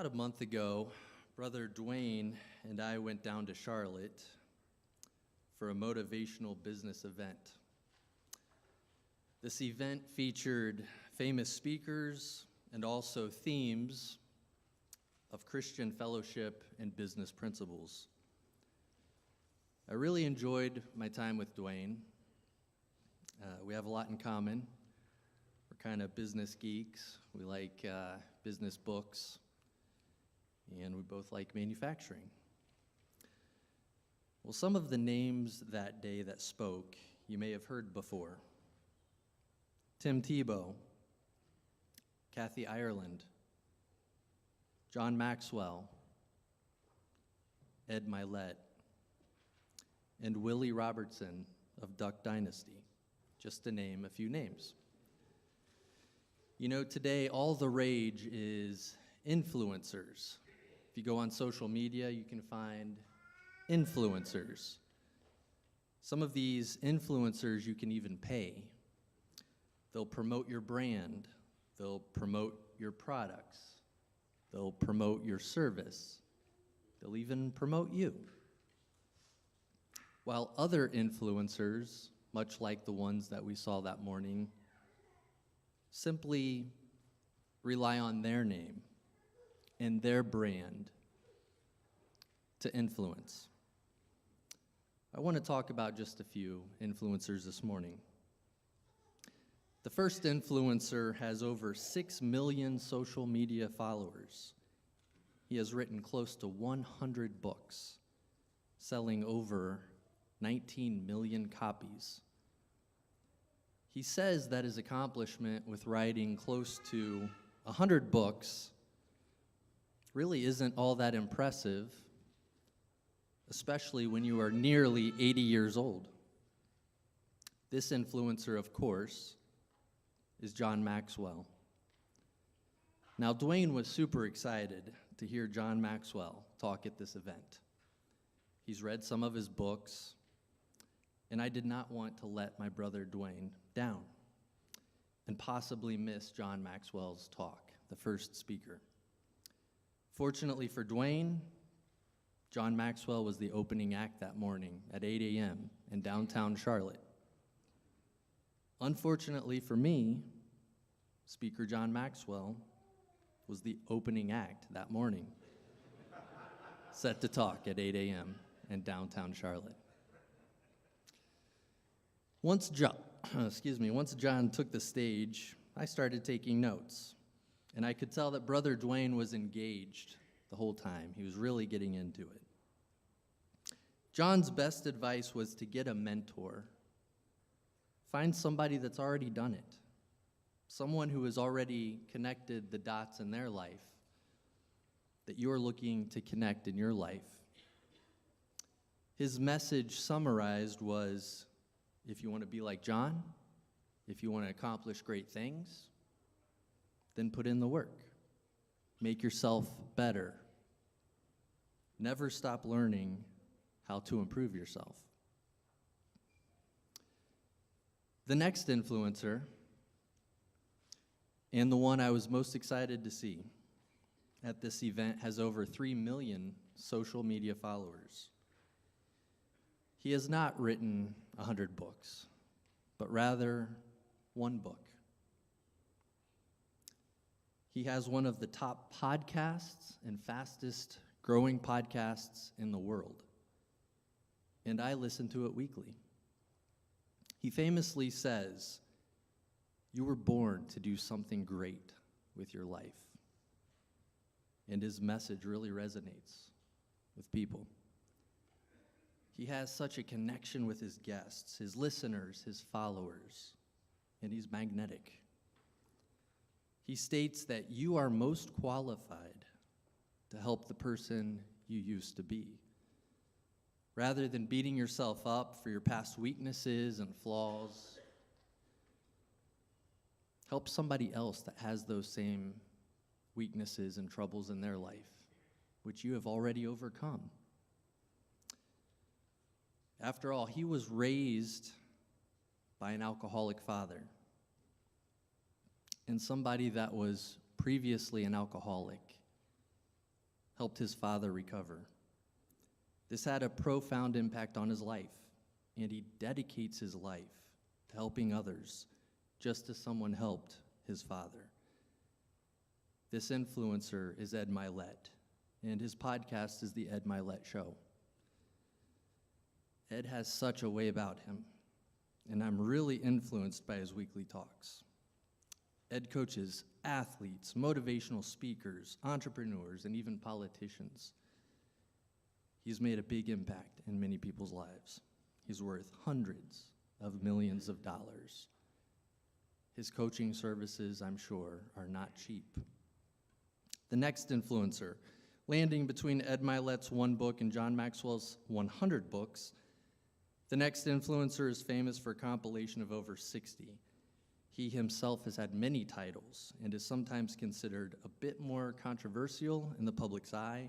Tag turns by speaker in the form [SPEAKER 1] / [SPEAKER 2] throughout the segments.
[SPEAKER 1] About a month ago, Brother Dwayne and I went down to Charlotte for a motivational business event. This event featured famous speakers and also themes of Christian fellowship and business principles. I really enjoyed my time with Dwayne. We have a lot in common. We're kind of business geeks. We like business books, and we both like manufacturing. Well, some of the names that day that spoke, you may have heard before. Tim Tebow, Kathy Ireland, John Maxwell, Ed Milet, and Willie Robertson of Duck Dynasty, just to name a few names. You know, today all the rage is influencers. If you go on social media, you can find influencers. Some of these influencers you can even pay. They'll promote your brand. They'll promote your products. They'll promote your service. They'll even promote you. While other influencers, much like the ones that we saw that morning, simply rely on their name and their brand to influence. I want to talk about just a few influencers this morning. The first influencer has over 6 million social media followers. He has written close to 100 books, selling over 19 million copies. He says that his accomplishment with writing close to 100 books really isn't all that impressive, especially when you are nearly 80 years old. This influencer, of course, is John Maxwell. Now, Dwayne was super excited to hear John Maxwell talk at this event. He's read some of his books, and I did not want to let my brother Dwayne down and possibly miss John Maxwell's talk, the first speaker. Fortunately for Dwayne, John Maxwell was the opening act that morning at 8 a.m. in downtown Charlotte. Unfortunately for me, Speaker John Maxwell was the opening act that morning, set to talk at 8 a.m. in downtown Charlotte. Once John took the stage, I started taking notes, and I could tell that Brother Dwayne was engaged the whole time. He was really getting into it. John's best advice was to get a mentor. Find somebody that's already done it, someone who has already connected the dots in their life that you're looking to connect in your life. His message summarized was, if you want to be like John, if you want to accomplish great things, then put in the work. Make yourself better. Never stop learning how to improve yourself. The next influencer, and the one I was most excited to see at this event, has over 3 million social media followers. He has not written 100 books, but rather one book. He has one of the top podcasts and fastest growing podcasts in the world, and I listen to it weekly. He famously says, "You were born to do something great with your life," and his message really resonates with people. He has such a connection with his guests, his listeners, his followers, and he's magnetic. He states that you are most qualified to help the person you used to be. Rather than beating yourself up for your past weaknesses and flaws, help somebody else that has those same weaknesses and troubles in their life, which you have already overcome. After all, he was raised by an alcoholic father and somebody that was previously an alcoholic helped his father recover. This had a profound impact on his life, and he dedicates his life to helping others, just as someone helped his father. This influencer is Ed Milet, and his podcast is The Ed Milet Show. Ed has such a way about him, and I'm really influenced by his weekly talks. Ed coaches athletes, motivational speakers, entrepreneurs, and even politicians. He's made a big impact in many people's lives. He's worth hundreds of millions of dollars. His coaching services, I'm sure, are not cheap. The next influencer, landing between Ed Milet's one book and John Maxwell's 100 books, the next influencer is famous for a compilation of over 60. He himself has had many titles and is sometimes considered a bit more controversial in the public's eye.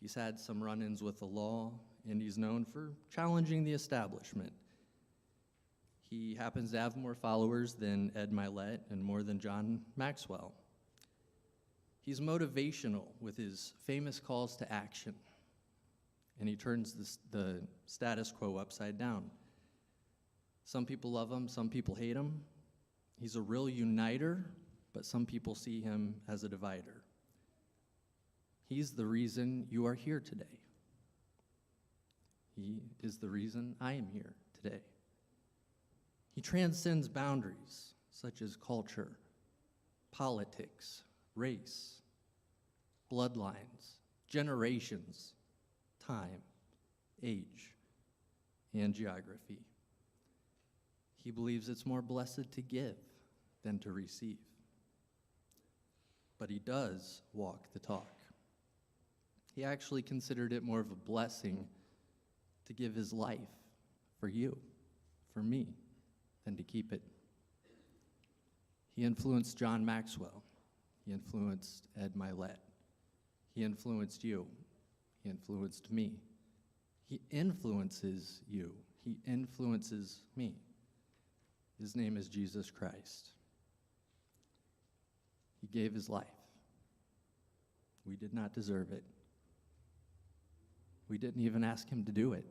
[SPEAKER 1] He's had some run-ins with the law, and he's known for challenging the establishment. He happens to have more followers than Ed Milet and more than John Maxwell. He's motivational with his famous calls to action, and he turns the status quo upside down. Some people love him, some people hate him. He's a real uniter, but some people see him as a divider. He's the reason you are here today. He is the reason I am here today. He transcends boundaries such as culture, politics, race, bloodlines, generations, time, age, and geography. He believes it's more blessed to give than to receive. But he does walk the talk. He actually considered it more of a blessing to give his life for you, for me, than to keep it. He influenced John Maxwell. He influenced Ed Milet. He influenced you. He influenced me. He influences you. He influences me. His name is Jesus Christ. He gave his life. We did not deserve it. We didn't even ask him to do it.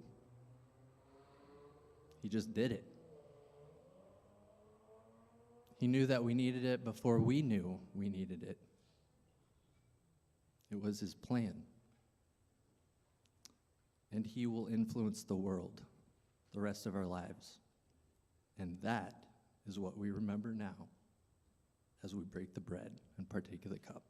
[SPEAKER 1] He just did it. He knew that we needed it before we knew we needed it. It was his plan. And he will influence the world the rest of our lives. And that is what we remember now as we break the bread and partake of the cup.